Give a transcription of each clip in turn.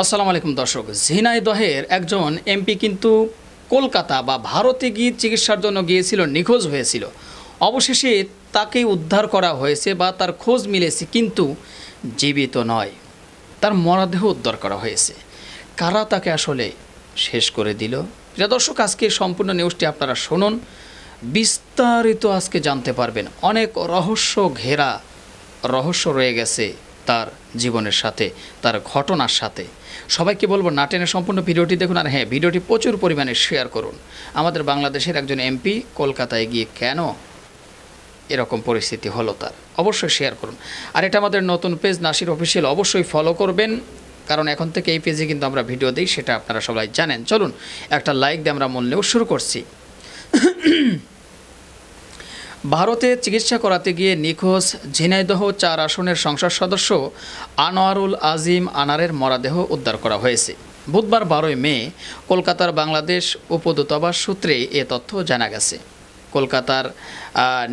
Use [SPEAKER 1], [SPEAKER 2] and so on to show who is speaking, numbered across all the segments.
[SPEAKER 1] আসসালামু আলাইকুম দর্শক। ঝিনাইদহের একজন এমপি কিন্তু কলকাতা বা ভারতে গিয়ে চিকিৎসার জন্য গিয়েছিল, নিখোঁজ হয়েছিল। অবশেষে তাকে উদ্ধার করা হয়েছে বা তার খোঁজ মিলেছে, কিন্তু জীবিত নয়, তার মরদেহ উদ্ধার করা হয়েছে। কারা তাকে আসলে শেষ করে দিল? প্রিয় দর্শক, আজকে সম্পূর্ণ নিউজটি আপনারা শুনুন, বিস্তারিত আজকে জানতে পারবেন। অনেক রহস্য রয়ে গেছে তার জীবনের সাথে, তার ঘটনার সাথে। সবাইকে বলবো না টেনে সম্পূর্ণ ভিডিওটি দেখুন, আর হ্যাঁ, ভিডিওটি প্রচুর পরিমাণে শেয়ার করুন। আমাদের বাংলাদেশের একজন এমপি কলকাতায় গিয়ে কেন এরকম পরিস্থিতি হলো তার অবশ্যই শেয়ার করুন। আর এটা আমাদের নতুন পেজ নাসির অফিসিয়াল, অবশ্যই ফলো করবেন, কারণ এখন থেকে এই পেজে কিন্তু আমরা ভিডিও দিই, সেটা আপনারা সবাই জানেন। চলুন একটা লাইক দিয়ে আমরা মূল নিউজ শুরু করছি। ভারতে চিকিৎসা করাতে গিয়ে নিখোঁজ ঝিনাইদহ ৪ আসনের সংসদ সদস্য আনোয়ারুল আজিম আনারের মরদেহ উদ্ধার করা হয়েছে। বুধবার ১২ মে কলকাতার বাংলাদেশ উপদূতাবাস সূত্রে এ তথ্য জানা গেছে। কলকাতার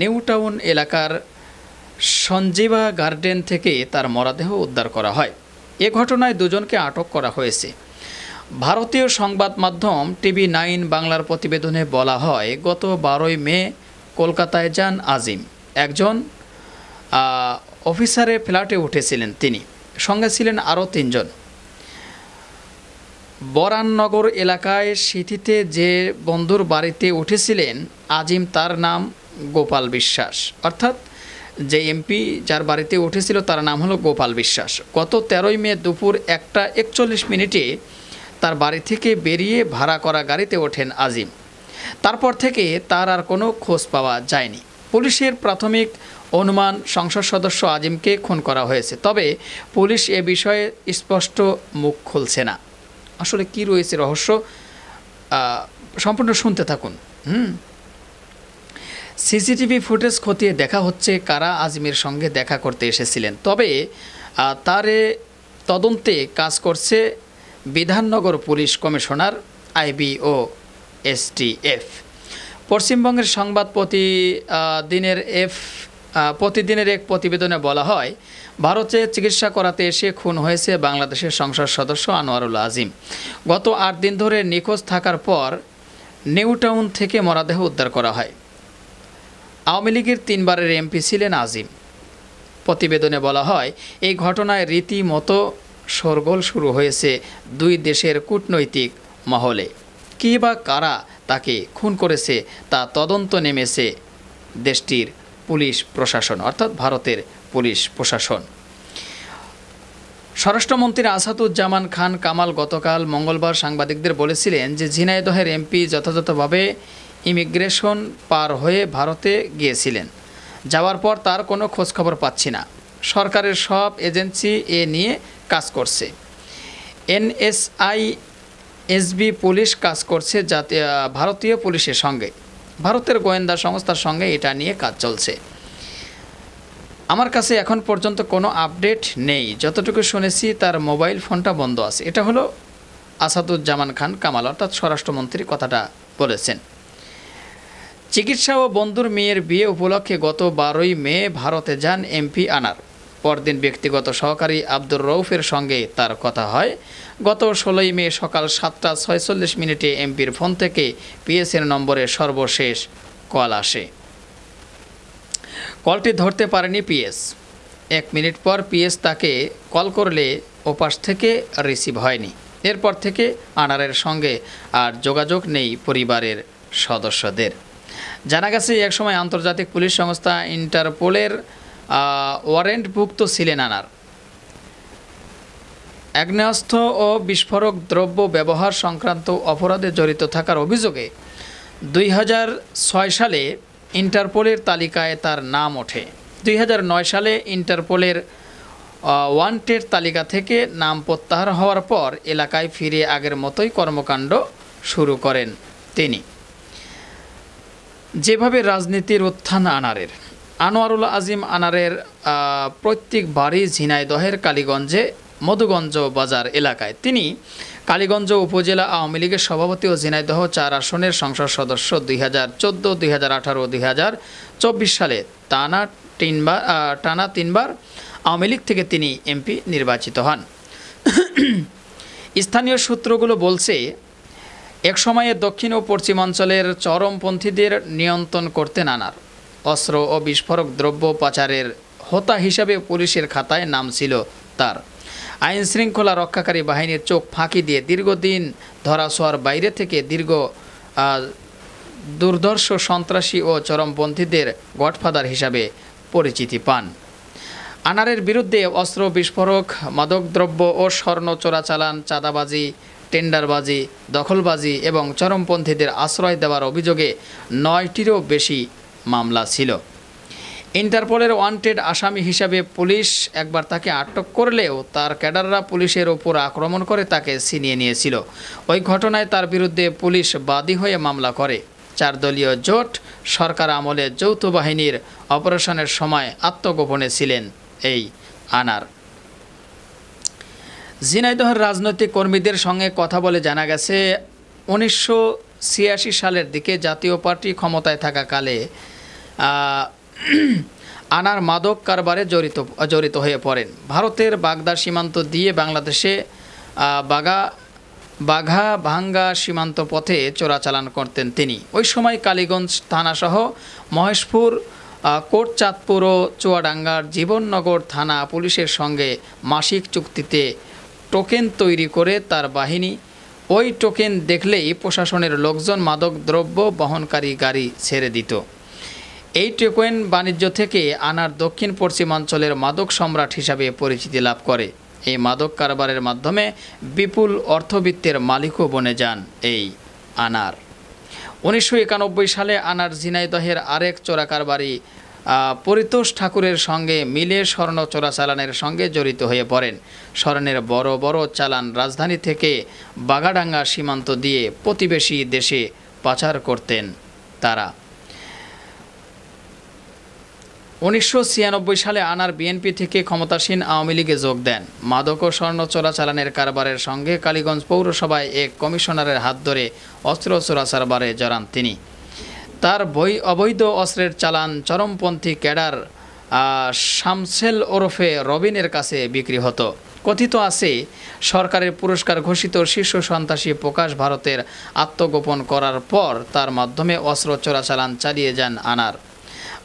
[SPEAKER 1] নিউ টাউন এলাকার সঞ্জীবা গার্ডেন থেকে তার মরদেহ উদ্ধার করা হয়। এ ঘটনায় দুজনকে আটক করা হয়েছে। ভারতীয় সংবাদ মাধ্যম TV9 বাংলার প্রতিবেদনে বলা হয়, গত ১২ মে কলকাতায় যান আজিম। একজন অফিসারের ফ্ল্যাটে উঠেছিলেন তিনি, সঙ্গে ছিলেন আরও ৩ জন। বরাননগর এলাকায় সিথিতে যে বন্ধুর বাড়িতে উঠেছিলেন আজিম, তার নাম গোপাল বিশ্বাস। অর্থাৎ যে এমপি যার বাড়িতে উঠেছিল তার নাম হলো গোপাল বিশ্বাস। গত ১৩ মে দুপুর ১টা ৪১ তার বাড়ি থেকে বেরিয়ে ভাড়া করা গাড়িতে ওঠেন আজিম। তারপর থেকে তার আর কোনো খোঁজ পাওয়া যায়নি। পুলিশের প্রাথমিক অনুমান সংসদ সদস্য আজিমকে খুন করা হয়েছে, তবে পুলিশ এ বিষয়ে স্পষ্ট মুখ খুলছে না। আসলে কি রয়েছে রহস্য, সম্পূর্ণ শুনতে থাকুন। সিসিটিভি ফুটেজ খতিয়ে দেখা হচ্ছে কারা আজিমের সঙ্গে দেখা করতে এসেছিলেন, তবে তারে তদন্তে কাজ করছে বিধাননগর পুলিশ কমিশনার আইবি ও STF। পশ্চিমবঙ্গের সংবাদ প্রতিদিনের এক প্রতিবেদনে বলা হয়, ভারতে চিকিৎসা করাতে এসে খুন হয়েছে বাংলাদেশের সংসদ সদস্য আনোয়ারুল আজিম। গত ৮ দিন ধরে নিখোঁজ থাকার পর নিউ টাউন থেকে মরদেহ উদ্ধার করা হয়। আওয়ামী লীগের ৩ বারের এমপি ছিলেন আজিম। প্রতিবেদনে বলা হয়, এই ঘটনায় রীতিমতো শোরগোল শুরু হয়েছে দুই দেশের কূটনৈতিক মহলে। কে বা কারা তাকে খুন করেছে তা তদন্ত নেমেছে দেশটির পুলিশ প্রশাসন, অর্থাৎ ভারতের পুলিশ প্রশাসন। স্বরাষ্ট্রমন্ত্রী আসাদুজ্জামান খান কামাল গতকাল মঙ্গলবার সাংবাদিকদের বলেছিলেন যে ঝিনাইদহের এমপি যথাযথভাবে ইমিগ্রেশন পার হয়ে ভারতে গিয়েছিলেন। যাওয়ার পর তার কোনো খোঁজখবর পাচ্ছি না। সরকারের সব এজেন্সি এ নিয়ে কাজ করছে। NSI-SB পুলিশ কাজ করছে ভারতীয় পুলিশের সঙ্গে, ভারতের গোয়েন্দা সংস্থার সঙ্গে এটা নিয়ে কাজ চলছে। আমার কাছে এখন পর্যন্ত কোনো আপডেট নেই। যতটুকু শুনেছি তার মোবাইল ফোনটা বন্ধ আছে। এটা হলো আসাদুজ্জামান খান কামাল, অর্থাৎ স্বরাষ্ট্রমন্ত্রী কথাটা বলেছেন। চিকিৎসা ও বন্ধুর মেয়ের বিয়ে উপলক্ষে গত ১২ মে ভারতে যান এমপি আনার। পরদিন ব্যক্তিগত সহকারী আব্দুর রউফের সঙ্গে তার কথা হয়। গত ১৬ মে সকাল ৭টা ৪৬ এমপির ফোন থেকে পিএসের নম্বরে সর্বশেষ কল আসে। কলটি ধরতে পারেনি পিএস। ১ মিনিট পর পিএস তাকে কল করলে ওপাশ থেকে রিসিভ হয়নি। এরপর থেকে আনারের সঙ্গে আর যোগাযোগ নেই পরিবারের সদস্যদের। জানা গেছে, একসময় আন্তর্জাতিক পুলিশ সংস্থা ইন্টারপোলের ওয়ারেন্টভুক্ত ছিলেন আনার। আগ্নেয়াস্ত্র ও বিস্ফোরক দ্রব্য ব্যবহার সংক্রান্ত অপরাধে জড়িত থাকার অভিযোগে ২০০৬ সালে ইন্টারপোলের তালিকায় তার নাম ওঠে। ২০০৯ সালে ইন্টারপোলের ওয়ান্টেড তালিকা থেকে নাম প্রত্যাহার হওয়ার পর এলাকায় ফিরে আগের মতোই কর্মকাণ্ড শুরু করেন তিনি। যেভাবে রাজনীতির উত্থান আনোয়ারুল আজিম আনারের প্রত্যেক বাড়ি ঝিনাইদহের কালীগঞ্জে মধুগঞ্জ বাজার এলাকায়। তিনি কালীগঞ্জ উপজেলা আওয়ামী লীগের সভাপতি ও ঝিনাইদহ ৪ আসনের সংসদ সদস্য। ২০১৪, ২০১৮ ও ২০২৪ সালে টানা ৩ বার আওয়ামী লীগ থেকে তিনি এমপি নির্বাচিত হন। স্থানীয় সূত্রগুলো বলছে, এক সময়ে দক্ষিণ ও পশ্চিমাঞ্চলের চরমপন্থীদের নিয়ন্ত্রণ করতেন আনার। অস্ত্র ও বিস্ফোরক দ্রব্য পাচারের হোতা হিসাবে পুলিশের খাতায় নাম ছিল তার। আইন শৃঙ্খলা রক্ষাকারী বাহিনীর চোখ ফাঁকি দিয়ে দীর্ঘদিন ধরাছোঁয়ার বাইরে থেকে দুর্ধর্ষ সন্ত্রাসী ও চরমপন্থীদের গডফাদার হিসাবে পরিচিতি পান। আনারের বিরুদ্ধে অস্ত্র, বিস্ফোরক, মাদকদ্রব্য ও স্বর্ণ চোরাচালান, চাঁদাবাজি, টেন্ডারবাজি, দখলবাজি এবং চরমপন্থীদের আশ্রয় দেওয়ার অভিযোগে 9টিরও বেশি মামলা ছিল। ইন্টারপোলের ওয়ান্টেড আসামি হিসাবে পুলিশ একবার তাকে আটক করলেও তার ক্যাডাররা পুলিশের ওপর আক্রমণ করে তাকে ছিনিয়ে নিয়েছিল। ওই ঘটনায় তার বিরুদ্ধে পুলিশ বাদী হয়ে মামলা করে। 4 দলীয় জোট সরকার আমলে যৌথ বাহিনীর অপারেশনের সময় আত্মগোপনে ছিলেন এই আনার। ঝিনাইদহের রাজনৈতিক কর্মীদের সঙ্গে কথা বলে জানা গেছে, 1986 সালের দিকে জাতীয় পার্টি ক্ষমতায় থাকাকালে আনার মাদক কারবারে জড়িত হয়ে পড়েন। ভারতের বাগদা সীমান্ত দিয়ে বাংলাদেশে বাঘা ভাঙ্গা সীমান্ত পথে চোরাচালান করতেন তিনি। ওই সময় কালীগঞ্জ থানাসহ মহেশপুর, কোটচাঁদপুর ও চুয়াডাঙ্গার জীবননগর থানা পুলিশের সঙ্গে মাসিক চুক্তিতে টোকেন তৈরি করে তার বাহিনী ওই টোকেন দেখলেই প্রশাসনের লোকজন মাদক দ্রব্য বহনকারী গাড়ি ছেড়ে দিত। এই টোকেন বাণিজ্য থেকে আনার দক্ষিণ পশ্চিমাঞ্চলের মাদক সম্রাট হিসাবে পরিচিতি লাভ করে। এই মাদক কারবারের মাধ্যমে বিপুল অর্থবিত্তের মালিকও বনে যান এই আনার। 1991 সালে আনার ঝিনাইদহের আরেক চোরা কারবারি পরিতোষ ঠাকুরের সঙ্গে মিলে স্বর্ণ চোরাচালানের সঙ্গে জড়িত হয়ে পড়েন। স্বর্ণের বড় বড় চালান রাজধানী থেকে বাগাডাঙ্গা সীমান্ত দিয়ে প্রতিবেশী দেশে পাচার করতেন তারা। 1996 সালে আনার বিএনপি থেকে ক্ষমতাসীন আওয়ামী লীগে যোগ দেন। মাদক ও স্বর্ণ চোরাচালানের কারবারের সঙ্গে কালীগঞ্জ পৌরসভায় এক কমিশনারের হাত ধরে অস্ত্র চোরাচারবারে জড়ান তিনি। তার অবৈধ অস্ত্রের চালান চরমপন্থী ক্যাডার শামসেল ওরফে রবিনের কাছে বিক্রি হতো। কথিত আছে, সরকারের পুরস্কার ঘোষিত শীর্ষ সন্ত্রাসী প্রকাশ ভারতের আত্মগোপন করার পর তার মাধ্যমে অস্ত্র চোরাচালান চালিয়ে যান আনার।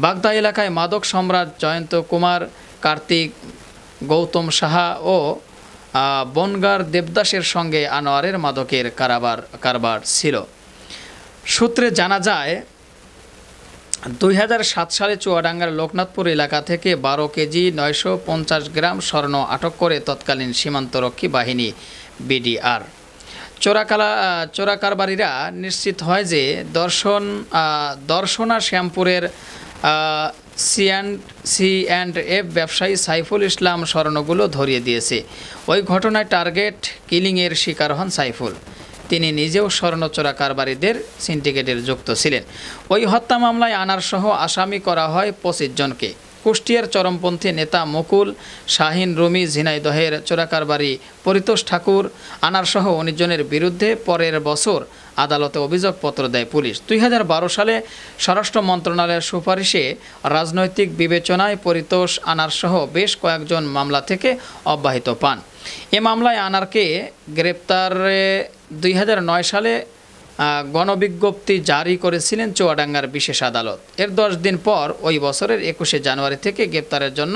[SPEAKER 1] বাগদা এলাকায় মাদক সম্রাট জয়ন্ত কুমার, কার্তিক, গৌতম সাহা ও বনগার দেবদাসের সঙ্গে আনোয়ারের মাদকের কারবার ছিল। সূত্রে জানা যায়, 2007 সালে চুয়াডাঙ্গার লোকনাথপুর এলাকা থেকে 12 কেজি 950 গ্রাম স্বর্ণ আটক করে তৎকালীন সীমান্তরক্ষী বাহিনী বিডিআর। চোরা কারবারিরা নিশ্চিত হয় যে দর্শনা শ্যামপুরের C&F ব্যবসায়ী সাইফুল ইসলাম স্বর্ণগুলো ধরিয়ে দিয়েছে। ওই ঘটনায় টার্গেট কিলিংয়ের শিকার হন সাইফুল। তিনি নিজেও স্বর্ণ চোরা কারবারিদের সিন্ডিকেটের যুক্ত ছিলেন। ওই হত্যা মামলায় আনার সহ আসামি করা হয় 25 জনকে। কুষ্টিয়ার চরমপন্থী নেতা মুকুল, শাহিন রুমি, ঝিনাইদহের চোরাকারবারি পরিতোষ ঠাকুর, আনার সহ 19 জনের বিরুদ্ধে পরের বছর আদালতে অভিযোগপত্র দেয় পুলিশ। 2012 সালে স্বরাষ্ট্র মন্ত্রণালয়ের সুপারিশে রাজনৈতিক বিবেচনায় পরিতোষ, আনার সহ বেশ কয়েকজন মামলা থেকে অব্যাহত পান। এ মামলায় আনারকে গ্রেপ্তারে 2009 সালে গণবিজ্ঞপ্তি জারি করেছিলেন চুয়াডাঙ্গার বিশেষ আদালত। এর 10 দিন পর ওই বছরের 21শে জানুয়ারি থেকে গ্রেপ্তারের জন্য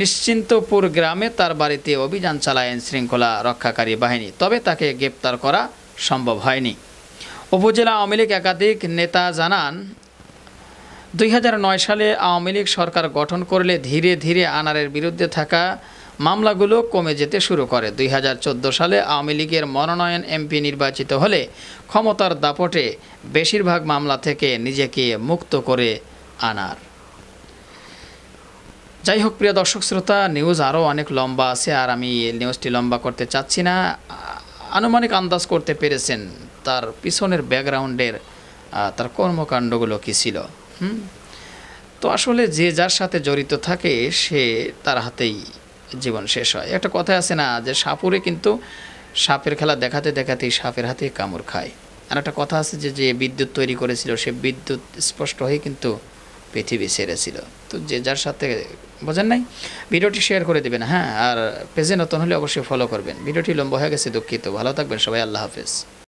[SPEAKER 1] নিশ্চিন্তপুর গ্রামে তার বাড়িতে অভিযান চালায় আইন শৃঙ্খলা রক্ষাকারী বাহিনী। তবে তাকে গ্রেপ্তার করা সম্ভব হয়নি। উপজেলা আওয়ামী লীগ একাধিক নেতা জানান, 2009 সালে আওয়ামী লীগ সরকার গঠন করলে ধীরে ধীরে আনারের বিরুদ্ধে থাকা মামলাগুলো কমে যেতে শুরু করে। 2014 সালে আওয়ামী লীগের মনোনয়ন এমপি নির্বাচিত হলে ক্ষমতার দাপটে বেশিরভাগ মামলা থেকে নিজেকে মুক্ত করে আনার। যাই হোক প্রিয় দর্শক শ্রোতা, নিউজ আরও অনেক লম্বা আছে, আর আমি নিউজটি লম্বা করতে চাচ্ছি না। আনুমানিক আন্দাজ করতে পেরেছেন তার পিছনের ব্যাকগ্রাউন্ডের তার কর্মকাণ্ডগুলো কী ছিল। তো আসলে যে যার সাথে জড়িত থাকে সে তার হাতেই জীবন শেষ হয়। একটা কথা আছে না, যে সাপুরে কিন্তু সাপের খেলা দেখাতে দেখাতেই সাপের হাতে কামড় খায়। আর একটা কথা আছে যে যে বিদ্যুৎ তৈরি করেছিল সে বিদ্যুৎ স্পষ্ট হয়ে কিন্তু পৃথিবী ছেড়েছিল। তো যে যার সাথে বোঝেন নাই, ভিডিওটি শেয়ার করে দেবেন। হ্যাঁ, আর পেজে নতুন হলে অবশ্যই ফলো করবেন। ভিডিওটি লম্বা হয়ে গেছে, দুঃখিত। ভালো থাকবেন সবাই, আল্লাহ হাফেজ।